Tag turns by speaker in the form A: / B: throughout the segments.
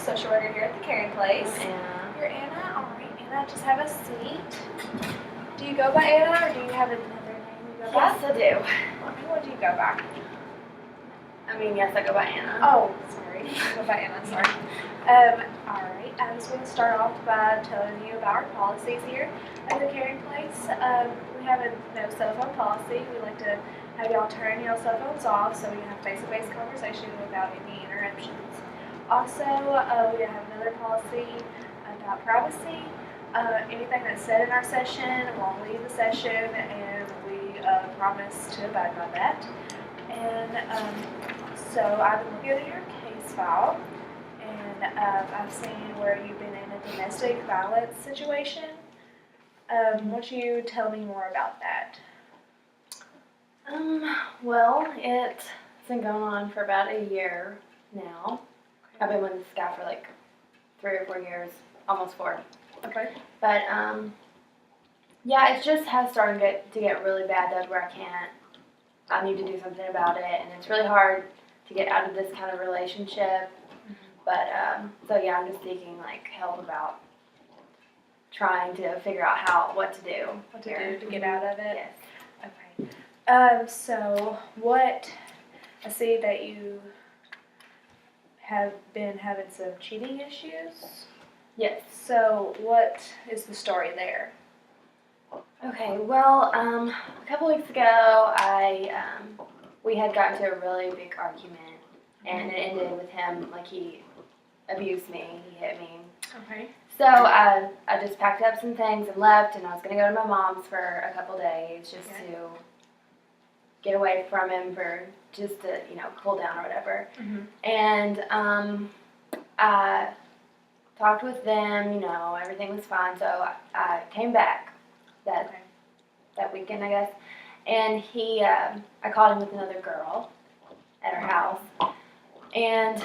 A: social worker here at the Caring Place.
B: I'm Anna.
A: You're Anna? Alright, Anna, just have a seat. Do you go by Anna or do you have another name you go by?
B: Yes, I do.
A: What do you go by?
B: Yes, I go by Anna.
A: Oh, sorry. I go by Anna, sorry. Alright, I just want to start off by telling you about our policies here at the Caring Place. We have a no cell phone policy. We like to have y'all turn your cell phones off so we can have face-to-face conversation without any interruptions. Also, we have another policy about privacy. Anything that's said in our session won't leave the session, and we promise to abide by that. And so I've been looking at your case file, and I've seen where you've been in a domestic violence situation. Why don't you tell me more about that?
B: Well, it's been going on for about a year now. I've been with this guy for like 3 or 4 years, almost 4.
A: Okay.
B: But, yeah, it just has started to get really bad though, where I need to do something about it, and it's really hard to get out of this kind of relationship. But, so yeah, I'm just seeking like help about trying to figure out what to do.
A: What to do to get out of it?
B: Yes.
A: Okay. So I see that you have been having some cheating issues.
B: Yes.
A: So what is the story there?
B: Okay, well, a couple weeks ago, we had gotten to a really big argument, and it ended with him, like, he abused me, he hit me.
A: Okay.
B: So I just packed up some things and left, and I was going to go to my mom's for a couple days just to get away from him just to, cool down or whatever.
A: Mm-hmm.
B: And I talked with them, everything was fine, so I came back that weekend, I guess, and I caught him with another girl at our house, and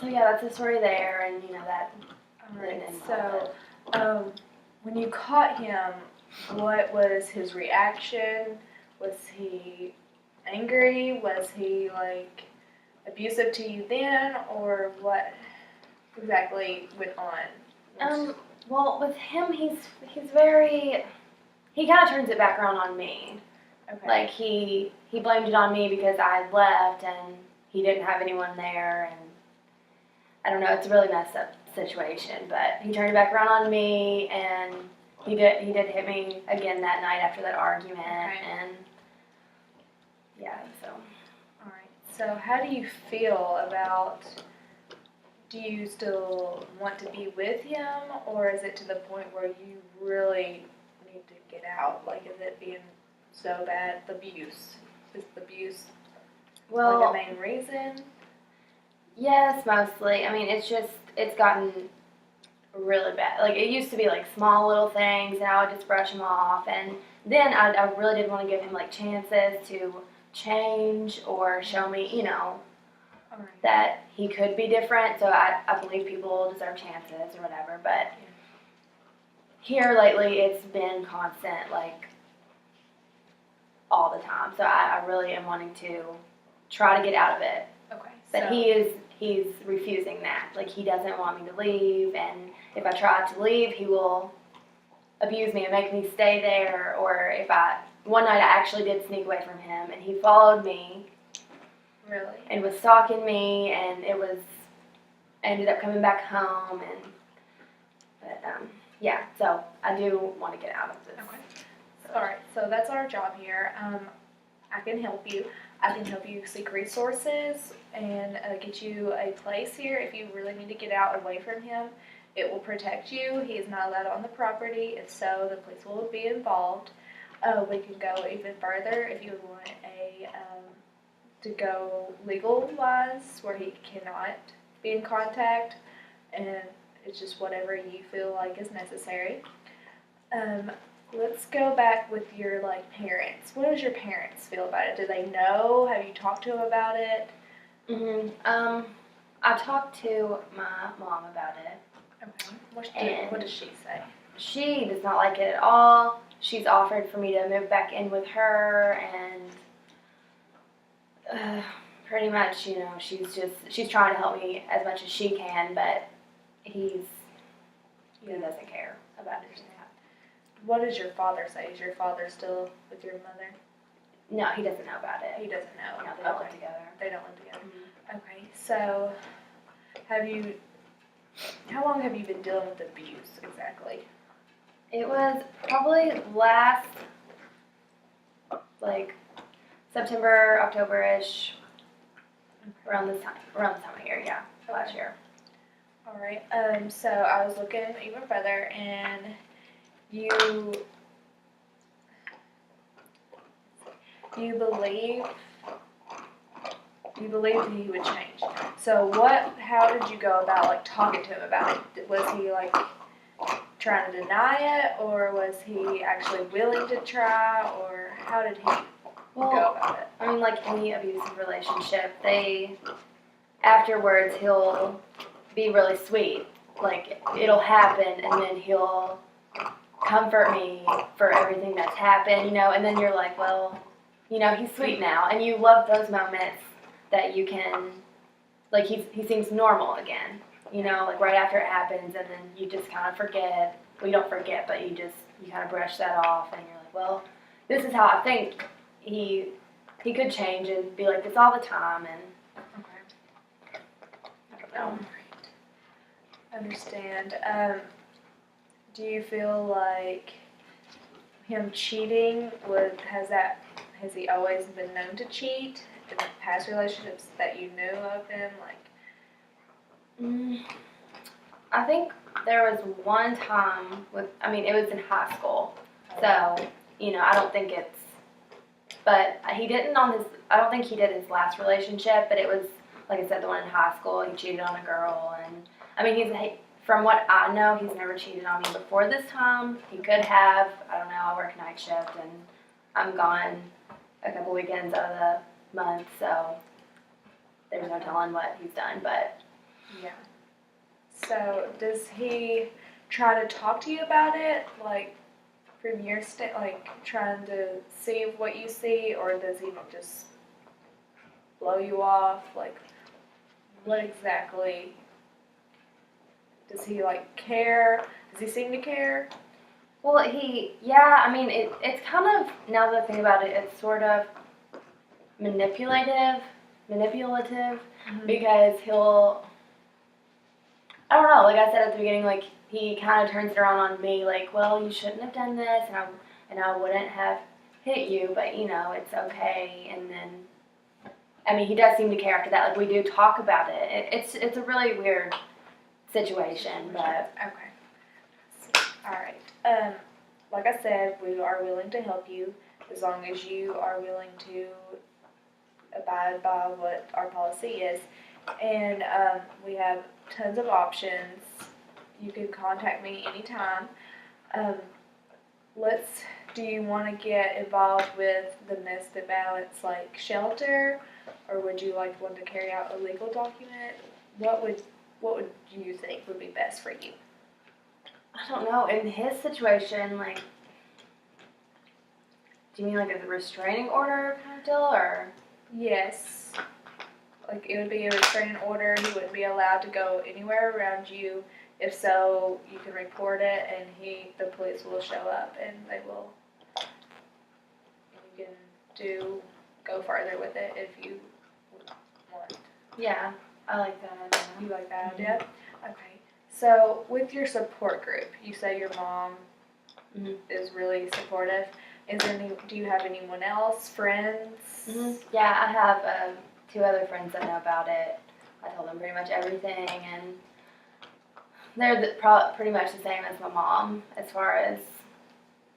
B: so yeah, that's the story there, and that.
A: Alright, so when you caught him, what was his reaction? Was he angry? Was he like abusive to you then, or what exactly went on?
B: Well, with him, he's very. He kind of turns it back around on me.
A: Okay.
B: Like he blamed it on me because I had left and he didn't have anyone there, and I don't know. It's a really messed up situation, but he turned it back around on me, and he did hit me again that night after that argument, and yeah, so.
A: All right. So how do you feel about? Do you still want to be with him, or is it to the point where you really need to get out? Like, is it being so bad? The abuse. Is the abuse like the main reason?
B: Yes, mostly. I mean, it's gotten really bad. Like, it used to be like small little things, and I would just brush him off, and then I really did want to give him like chances to change or show me, that he could be different. So I believe people deserve chances or whatever. But here lately, it's been constant, like all the time. So I really am wanting to try to get out of it.
A: Okay.
B: But he's refusing that. Like, he doesn't want me to leave, and if I try to leave, he will abuse me and make me stay there. Or one night I actually did sneak away from him, and he followed me.
A: Really?
B: And was stalking me, and ended up coming back home, but yeah, so I do want to get out of this.
A: Okay. All right, so that's our job here. I can help you. I can help you seek resources and get you a place here if you really need to get out away from him. It will protect you. He is not allowed on the property. If so, the police will be involved. We can go even further if you want to go legal-wise, where he cannot be in contact, and it's just whatever you feel like is necessary. Let's go back with your parents. What does your parents feel about it? Do they know? Have you talked to them about it?
B: I talked to my mom about it.
A: Okay. What does she say?
B: She does not like it at all. She's offered for me to move back in with her, and pretty much, she's trying to help me as much as she can, but he doesn't care about it.
A: What does your father say? Is your father still with your mother?
B: No, he doesn't know about it.
A: He doesn't know.
B: No, they don't live together.
A: They don't live together.
B: Mm-hmm.
A: Okay, so how long have you been dealing with abuse exactly?
B: It was probably last, September, October-ish, around this time of year, yeah, last year.
A: All right. So I was looking even further, and you believe that he would change. So how did you go about talking to him about it? Was he trying to deny it, or was he actually willing to try, or how did he go about it?
B: I mean, like any abusive relationship, afterwards he'll be really sweet. Like, it'll happen, and then he'll comfort me for everything that's happened, and then you're like, well, he's sweet now, and you love those moments that you can, he seems normal again, right after it happens, and then you just kind of forget. Well, you don't forget, but you kind of brush that off, and you're like, well, this is how I think he could change and be like this all the time, and
A: okay. I don't know. Understand. Do you feel like him cheating has he always been known to cheat in the past relationships that you knew of him?
B: I think there was one time it was in high school, so I don't think but he didn't I don't think he did his last relationship, but it was, like I said, the one in high school. He cheated on a girl, and from what I know, he's never cheated on me before this time. He could have. I don't know. I work night shift, and I'm gone a couple weekends out of the month, so there's no telling what he's done. But
A: yeah. So does he try to talk to you about it, from your trying to see what you see, or does he just blow you off? What exactly? Does he care? Does he seem to care?
B: Well, it's kind of, now that I think about it, it's sort of manipulative,
A: Mm-hmm.
B: because I don't know, like I said at the beginning, he kind of turns it around on me, well, you shouldn't have done this, and I wouldn't have hit you, but, it's okay, and then, he does seem to care after that, we do talk about it. It's a really weird situation, but...
A: Okay. All right. Like I said, we are willing to help you as long as you are willing to abide by what our policy is. And we have tons of options. You can contact me anytime. Do you want to get involved with the domestic violence shelter, or would you want to carry out a legal document? What would you think would be best for you?
B: I don't know. In his situation, do you mean a restraining order kind of deal, or?
A: Yes. It would be a restraining order. He wouldn't be allowed to go anywhere around you. If so, you can report it, and the police will show up, and they will. You can go further with it if you want.
B: Yeah, I like that idea.
A: You like that idea? Okay. So, with your support group, you say your mom is really supportive. Do you have anyone else, friends?
B: Mm-hmm. Yeah, I have 2 other friends that know about it. I told them pretty much everything, and they're pretty much the same as my mom as far as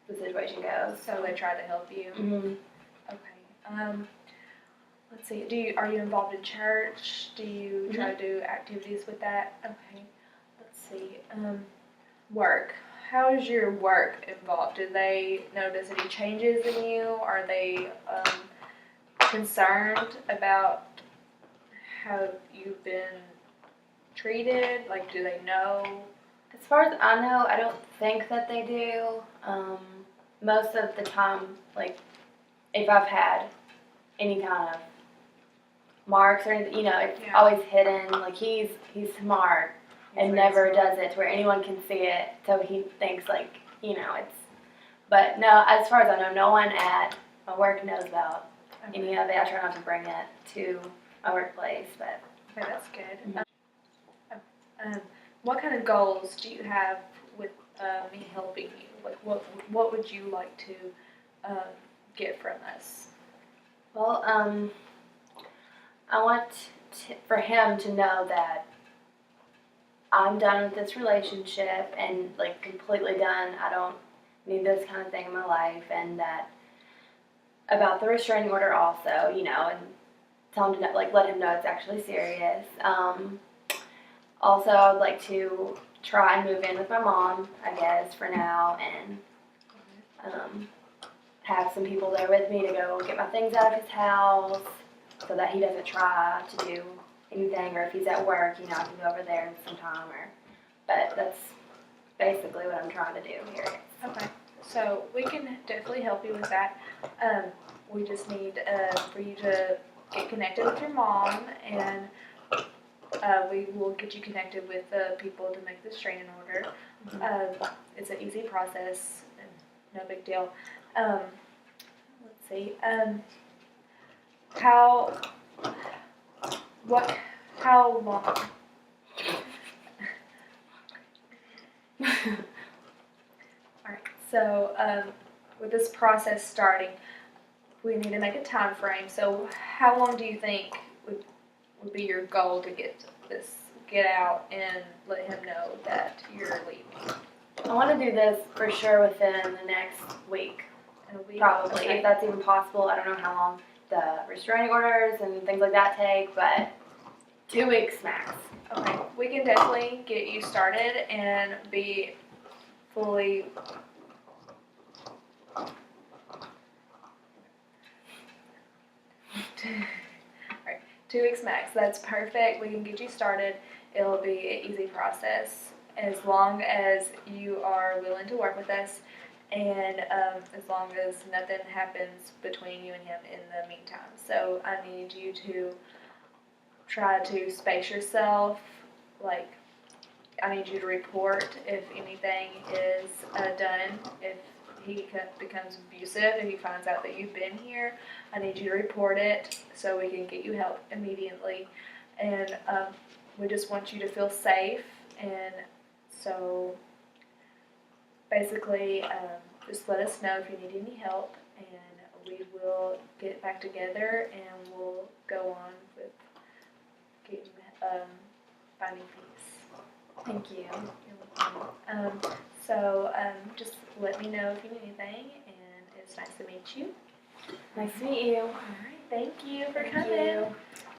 B: the situation goes.
A: So they try to help you.
B: Mm-hmm.
A: Okay. Let's see. Are you involved in church? Do you try to do activities with that? Okay. Let's see. Work. How is your work involved? Do they notice any changes in you? Are they concerned about how you've been treated? Do they know?
B: As far as I know, I don't think that they do. Most of the time, if I've had any kind of marks or anything. You know, it's
A: Yeah.
B: always hidden. Like he's smart and
A: He's
B: never
A: very
B: does it to where anyone can see it. So he thinks like, you know, it's. But no, as far as I know, no one at my work knows about
A: Okay.
B: any of it. I try not to bring it to my workplace, but.
A: Okay, that's good.
B: Mhm.
A: What kind of goals do you have with me helping you? Like, what would you like to get from us?
B: Well, I want for him to know that I'm done with this relationship and like completely done. I don't need this kind of thing in my life, and that about the restraining order also, you know, and tell him to like let him know it's actually serious. Also, I would like to try and move in with my mom, I guess, for now, and have some people there with me to go get my things out of his house so that he doesn't try to do anything, or if he's at work, you know, I can go over there sometime, but that's basically what I'm trying to do here.
A: Okay, so we can definitely help you with that. We just need for you to get connected with your mom, and we will get you connected with the people to make the restraining order. It's an easy process, and no big deal. Let's see. How long? Alright, so with this process starting, we need to make a time frame. So how long do you think would be your goal to get out and let him know that you're leaving?
B: I want to do this for sure within the next week, probably,
A: Okay.
B: if that's even possible. I don't know how long the restraining orders and things like that take, but 2 weeks max.
A: Okay, we can definitely get you started and be fully. Alright, 2 weeks max. That's perfect. We can get you started. It'll be an easy process as long as you are willing to work with us, and as long as nothing happens between you and him in the meantime. So I need you to try to space yourself. Like, I need you to report if anything is done. If he becomes abusive, if he finds out that you've been here, I need you to report it so we can get you help immediately. And we just want you to feel safe. And so basically, just let us know if you need any help, and we will get back together and we'll go on with getting finding peace.
B: Thank you.
A: You're welcome. So just let me know if you need anything, and it's nice to meet you.
B: Nice to meet you.
A: All right, thank you for
B: Thank
A: coming.
B: you.